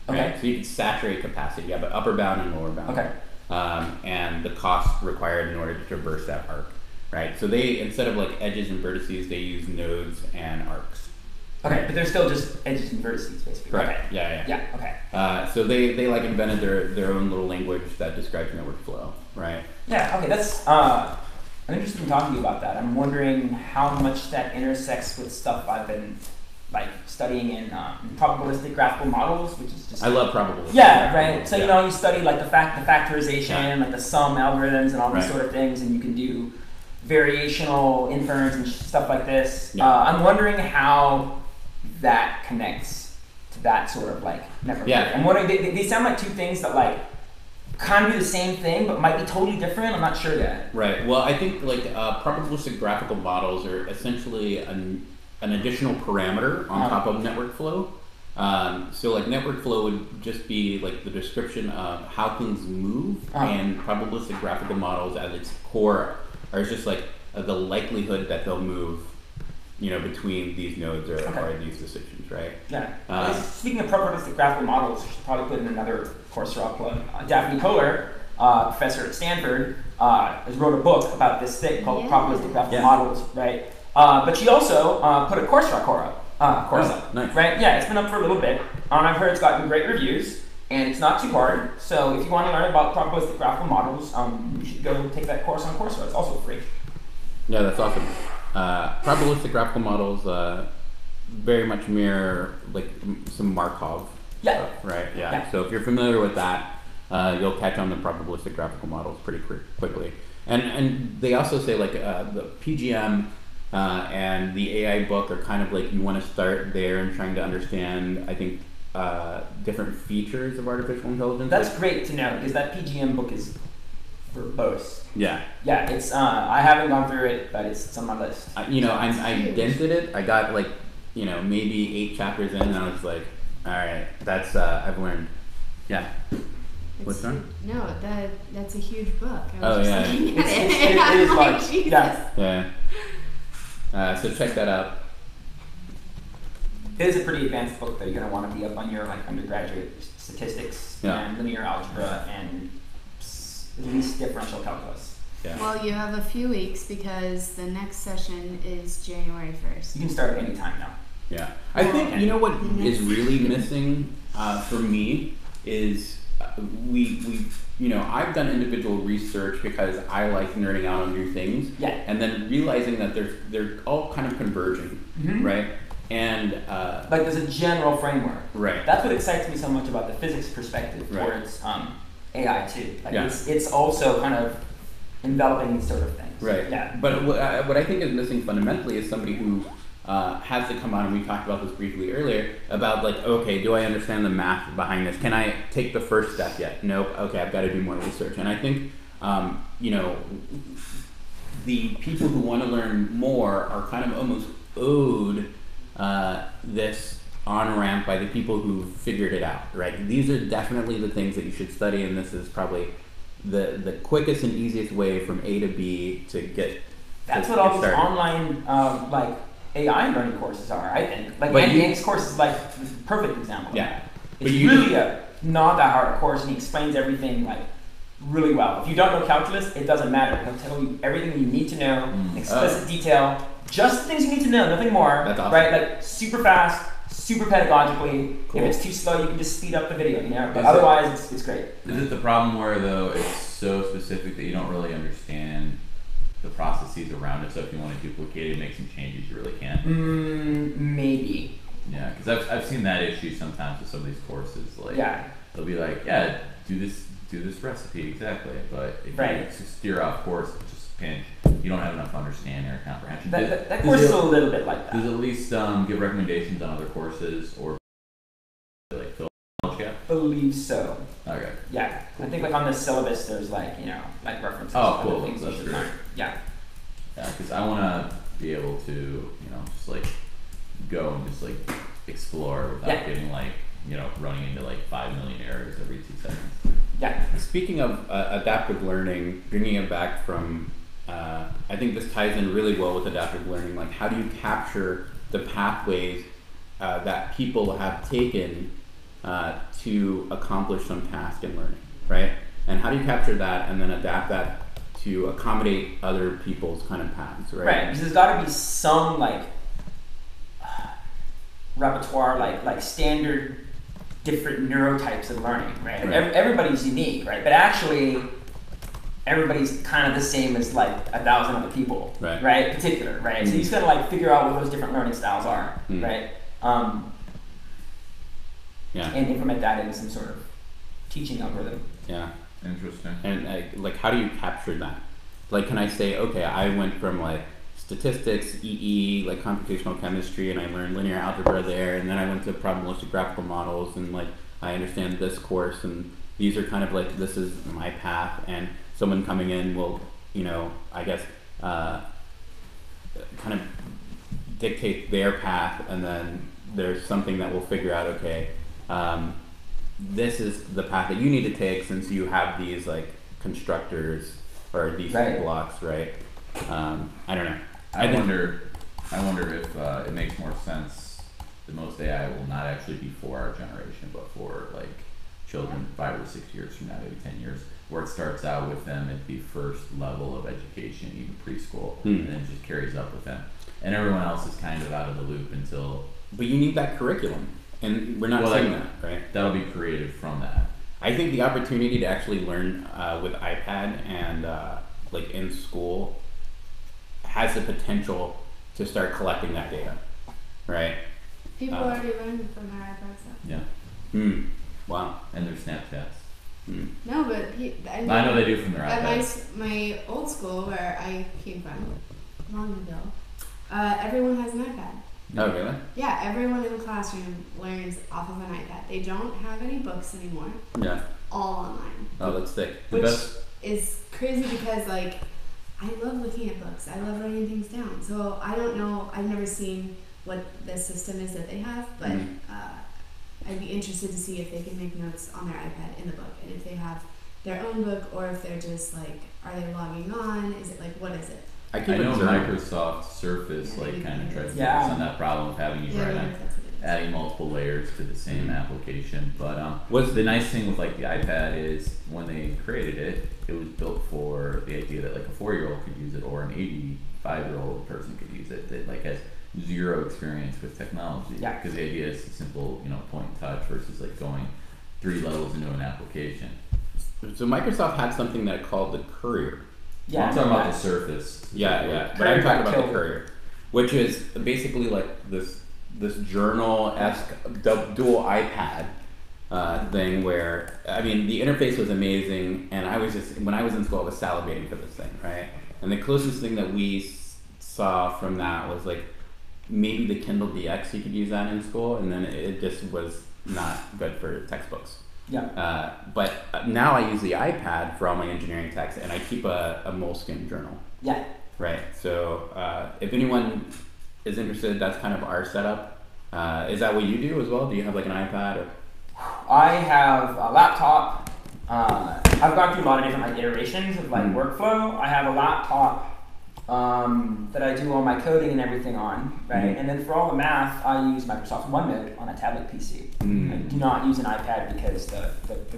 Right? Okay. So you can saturate capacity. You have an upper bound and lower bound. Okay. And the cost required in order to traverse that arc, right? So they, instead of like edges and vertices, they use nodes and arcs. Okay, but they're still just edges and vertices, basically. Correct. Okay. Yeah. Yeah. Okay. So they like invented their own little language that describes network flow, right? Yeah. Okay. That's. I'm interested in talking to you about that. I'm wondering how much that intersects with stuff I've been like studying in probabilistic graphical models, which is just I love probabilistic. yeah, right. So Yeah. you know, you study like the factorization, Yeah. like the sum algorithms, and all these Right. sort of things, and you can do variational inference and stuff like this. Yeah. I'm wondering how that connects to that sort of like network. Yeah. theory. I'm wondering. They sound like two things that like kind of do the same thing, but might be totally different. I'm not sure yet. Right. Well, I think like probabilistic graphical models are essentially an additional parameter on top of network flow. So like network flow would just be like the description of how things move, and probabilistic graphical models at its core are just like the likelihood that they'll move, you know, between these nodes or these decisions, right? Yeah. Speaking of probabilistic graphical models, we should probably put in another course I'll plug. Daphne Kohler, professor at Stanford, has wrote a book about this thing called probabilistic graphical models, right? But she also put a Coursera course up, nice. right? Yeah, it's been up for a little bit. I've heard it's gotten great reviews, and it's not too hard. So if you want to learn about probabilistic graphical models, you should go take that course on Coursera. It's also free. Yeah, that's awesome. Probabilistic graphical models very much mirror like some Markov stuff, right? Yeah. So if you're familiar with that, you'll catch on the probabilistic graphical models pretty quickly. And they also say like the PGM and the AI book are kind of like you want to start there and trying to understand, I think, different features of artificial intelligence. That's great to know because that PGM book is verbose. Yeah. Yeah, it's. I haven't gone through it, but it's on my list. You know, I dented it. I got like, you know, maybe 8 chapters in, and I was like, all right, that's I've learned. Yeah. What's wrong? No, that's a huge book. I Oh, was yeah. just looking at It I'm is like, large. Jesus. Yeah. Yeah. So check that out. It is a pretty advanced book that you're going to want to be up on your like undergraduate statistics and linear algebra and at least differential calculus. Yeah. Well, you have a few weeks because the next session is January 1st. You can start at any time now. Yeah. I think, you know what is really missing for me is we you know, I've done individual research because I like nerding out on new things. Yeah. And then realizing that they're all kind of converging, right? And like there's a general framework. right. That's what excites me so much about the physics perspective Right. towards AI too. Like Yeah. it's also kind of enveloping these sort of things. Right. Yeah. But what I think is missing fundamentally is somebody who has to come on, and we talked about this briefly earlier, about like, okay, do I understand the math behind this? Can I take the first step yet? Nope. Okay, I've got to do more research. And I think, you know, the people who want to learn more are kind of almost owed this on-ramp by the people who figured it out, right? These are definitely the things that you should study, and this is probably the quickest and easiest way from A to B to get. That's to what all get these started. online like AI learning courses are, I think. Like But Andy you- Ng's course is like the perfect example. of Yeah. that. But It's you- really not that hard a course, and he explains everything like really well. If you don't know calculus, it doesn't matter. He'll tell you everything you need to know in explicit detail, just the things you need to know, nothing more. That's awesome. Right? Like super fast, super pedagogically. Cool. If it's too slow, you can just speed up the video. You know, but Is it- otherwise, it's great. Is it the problem where though it's so specific that you don't really understand the processes around it? So if you want to duplicate it, make some changes, you really can't. Maybe. Yeah, because I've seen that issue sometimes with some of these courses. Like Yeah. they'll be like, yeah, do this recipe exactly, but if Right. you steer off course, just pinch. You don't have enough understanding or comprehension. That course is a little bit like Does that. at least give recommendations on other courses or like fill knowledge gap? Believe so. Okay. Yeah, I think like on the syllabus there's like, you know, like references Oh, to cool. other things you That's should great. learn. Yeah. Yeah, because I want to be able to, you know, just like go and just like explore without Yeah. getting like, you know, running into like 5 million errors every 2 seconds. Yeah. Speaking of adaptive learning, bringing it back from, I think this ties in really well with adaptive learning. Like, how do you capture the pathways that people have taken to accomplish some task in learning, right? And how do you capture that and then adapt that to accommodate other people's kind of paths, right? Right. Because there's got to be some like repertoire, like standard different neurotypes of learning, right? Like, Right. everybody's unique, right? But actually, everybody's kind of the same as like 1,000 other people, Right. Right? Particular, right? So you just gotta like figure out what those different learning styles are, right? Yeah. and implement that in some sort of teaching algorithm. Yeah. Interesting. And like, how do you capture that? Like, can I say, okay, I went from like statistics, EE, like computational chemistry, and I learned linear algebra there, and then I went to probabilistic graphical models, and like I understand this course, and these are kind of like, this is my path, and someone coming in will, you know, I guess, kind of dictate their path, and then there's something that will figure out, okay, this is the path that you need to take since you have these like constructors or these Right. blocks, right? I don't know. I think- wonder if it makes more sense that most AI will not actually be for our generation, but for like children 5 or 6 years from now, maybe 10 years, where it starts out with them at the first level of education, even preschool, and then it just carries up with them. And everyone else is kind of out of the loop until But you need that curriculum, and we're not Well, saying like- that, right? that'll be created from that. I think the opportunity to actually learn with iPad and like in school has the potential to start collecting that data, right? People already learn from their iPads. Yeah. Wow. And their Snapchats. No, but I I know they do from their At iPads. my old school where I came from, long ago, everyone has an iPad. Oh, really? Yeah, everyone in the classroom learns off of an iPad. They don't have any books anymore. Yeah. All online. Oh, that's sick. The Which best- is crazy because like I love looking at books. I love writing things down. So I don't know. I've never seen what the system is that they have, but Mhm. I'd be interested to see if they can make notes on their iPad in the book, and if they have their own book, or if they're just like, are they logging on? Is it like, what is it? I I keep know a journal. Microsoft Surface Yeah, like maybe kind of it tries is. to Yeah. focus on that problem of having you Yeah, I write wonder on if that's what it is. adding multiple layers to the same Mhm. application. But Was the nice thing with like the iPad is when they created it, it was built for the idea that like a 4-year-old could use it or an 85-year-old person could use it that like has zero experience with technology. Yeah. Because the idea is simple, point and touch versus like going 3 levels into an application. So Microsoft had something that it called the Courier. Yeah. I'm talking about the Surface. Yeah, yeah. But Courier I'm talking got about the killed. Courier, which is basically like this journal-esque dual iPad thing where, I mean, the interface was amazing, and I was just, when I was in school, I was salivating for this thing, right? And the closest thing that we saw from that was like maybe the Kindle DX, you could use that in school, and then it just was not good for textbooks. Yeah. But now I use the iPad for all my engineering texts, and I keep a Moleskine journal. Yeah. Right. So if anyone is interested, that's kind of our setup. Is that what you do as well? Do you have like an iPad? Or? I have a laptop. I've gone through a lot of different like iterations of like workflow. I have a laptop that I do all my coding and everything on, right? Mhm. And then for all the math, I use Microsoft OneNote on a tablet PC. I do not use an iPad because the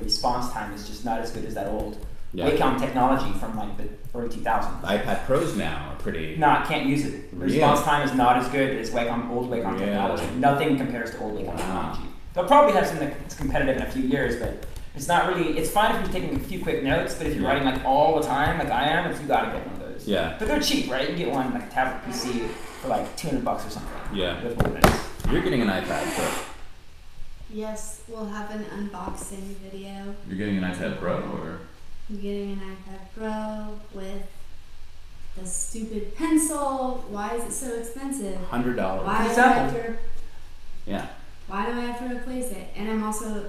response time is just not as good as that old Yeah. Wacom technology from like the early 2000s. The iPad Pros now are pretty. No, I can't use it. The Really? response time is not as good as old Wacom Really? technology. Nothing compares to old Wacom Wow. technology. They'll probably have something that's competitive in a few years, but it's not really. It's fine if you're taking a few quick notes, but if you're Yeah. writing like all the time, like I am, you gotta get one of those. Yeah. But they're cheap, right? You can get one like a tablet PC for like $200 or something. Yeah. With Windows. You're getting an iPad, so Yes, we'll have an unboxing video. You're getting an iPad Pro or? I'm getting an iPad Pro with the stupid pencil. Why is it so expensive? $100. Why do I Example. have to? Yeah. Why do I have to replace it? And I'm also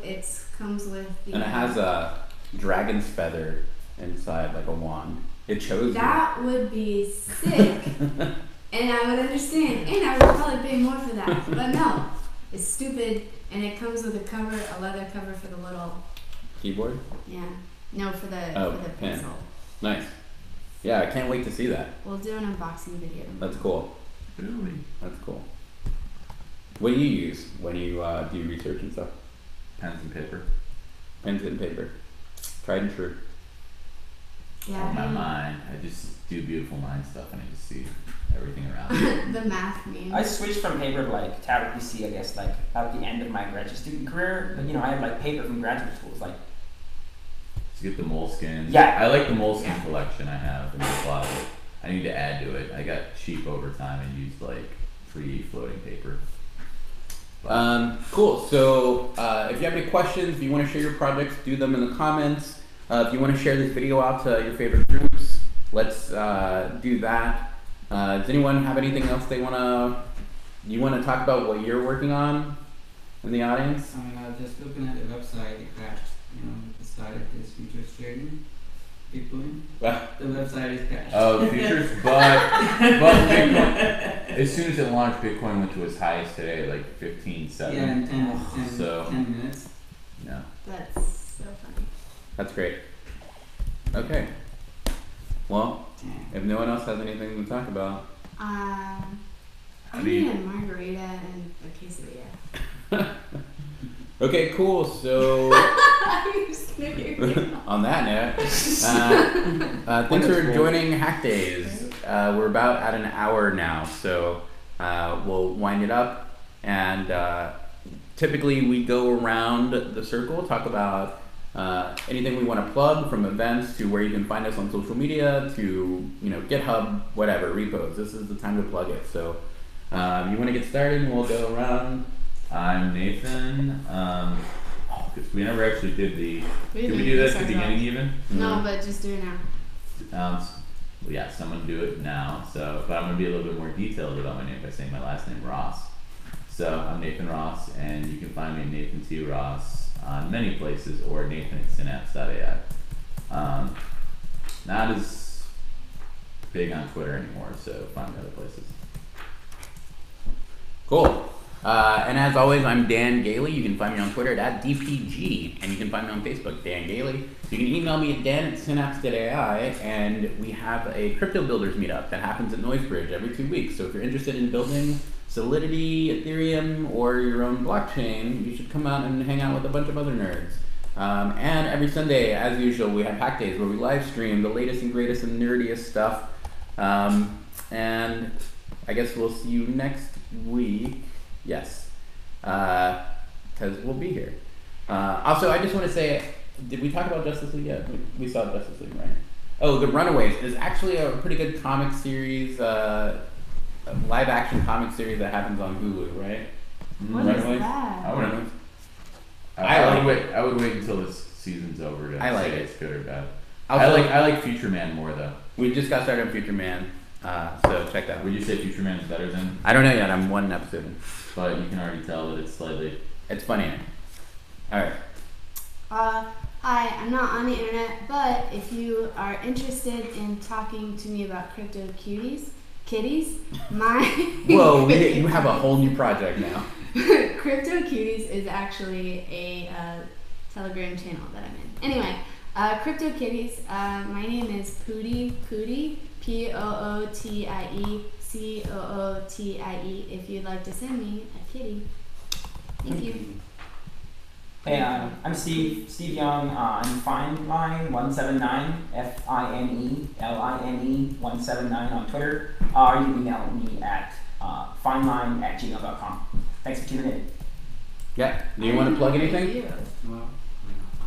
comes with the. And it has a dragon's feather inside, like a wand. It chose That would be sick, and I would understand, and I would probably pay more for that. But no, it's stupid, and it comes with a cover, a leather cover for the little. you. Keyboard. Yeah. No, for the Oh, for the pen. pencil. Nice. Yeah, I can't wait to see that. We'll do an unboxing video. That's cool. Really? That's cool. What do you use when you do research and stuff? Pens and paper. Pens and paper. Tried and true. Yeah. In my I mind, I just do beautiful mind stuff and I just see everything around me. mean, the math meme. I switched from paper to like tablet PC, I guess, like at the end of my graduate student career. But I had like paper from graduate schools, like Just get the Moleskine. Yeah. I like the Moleskine collection I have in the closet. I need to add to it. I got cheap over time and used like free floating paper. Cool. So if you have any questions, if you want to share your projects, do them in the comments. If you want to share this video out to your favorite groups, let's do that. Does anyone have anything else you want to talk about what you're working on in the audience? Just looking at the website, it crashed. It started this futures trading. Bitcoin. The website is crashed. Oh, the futures, but Bitcoin. As soon as it launched, Bitcoin went to its highest today, like 15.7. Yeah, in 10 So- 10 minutes. Yeah. That's so funny. That's great. Okay. Well, if no one else has anything to talk about, I I need mean- a margarita and a quesadilla. okay, cool. So I'm just kidding. on that note, thanks for joining Hack Days. We're about at an hour now, so we'll wind it up. And typically we go around the circle, talk about anything we want to plug, from events to where you can find us on social media to GitHub, whatever, repos. This is the time to plug it. So you want to get started, and we'll go around. I'm Nathan. Because we never actually did the. We Did didn't we do that at the start beginning off. even? No, but just do it now. Well, yes, I'm gonna do it now. So, but I'm gonna be a little bit more detailed about my name by saying my last name, Ross. So I'm Nathan Ross, and you can find me at Nathan T. Ross on many places, or Nathan at Synapse.ai. Not as big on Twitter anymore, so find me other places. Cool. And as always, I'm Dan Gailey. You can find me on Twitter at DPG, and you can find me on Facebook, Dan Gailey. You can email me at dan@synapse.ai, and we have a crypto builders meetup that happens at Noisebridge every 2 weeks. So if you're interested in building Solidity, Ethereum, or your own blockchain, you should come out and hang out with a bunch of other nerds. And every Sunday, as usual, we have Hack Days where we live stream the latest and greatest and nerdiest stuff. And I guess we'll see you next week. Yes, because we'll be here. Also, I just want to say, did we talk about Justice League yet? We saw Justice League, right? Oh, The Runaways is actually a pretty good comic series, a live-action comic series that happens on Hulu, right? What is Runaways? that? I wouldn't. Runaways? I would wait until this season's over to I like say it. it's good or bad. Also, I like Future Man more though. we just got started on Future Man, so check that out. Would you say Future Man is better than? I don't know yet. I'm one episode in. But you can already tell that it's slightly. It's funny. All right. Hi, I'm not on the internet, but if you are interested in talking to me about crypto kitties, my Whoa, you have a whole new project now. Crypto Cuties is actually a Telegram channel that I'm in. Anyway, Crypto Kitties, my name is Pootie, Pootie, Cootie, if you'd like to send me a kitty. Thank you. Hey, I'm Steve Young. I'm FineLine179, FINELINE179 on Twitter. Or you can email me at fineline@gmail.com. Thanks for tuning in. Yeah. Do you want to plug anything? Well,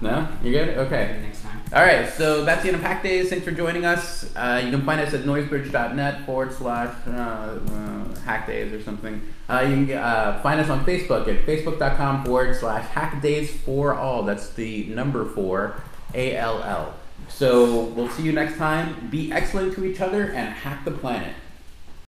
No? You're good? Okay. next time. All right, so that's the end of Hack Days. Thanks for joining us. You can find us at noisebridge.net/hack days or something. You can find us on Facebook at facebook.com/hack days for all. That's the number 4, ALL. So we'll see you next time. Be excellent to each other and hack the planet.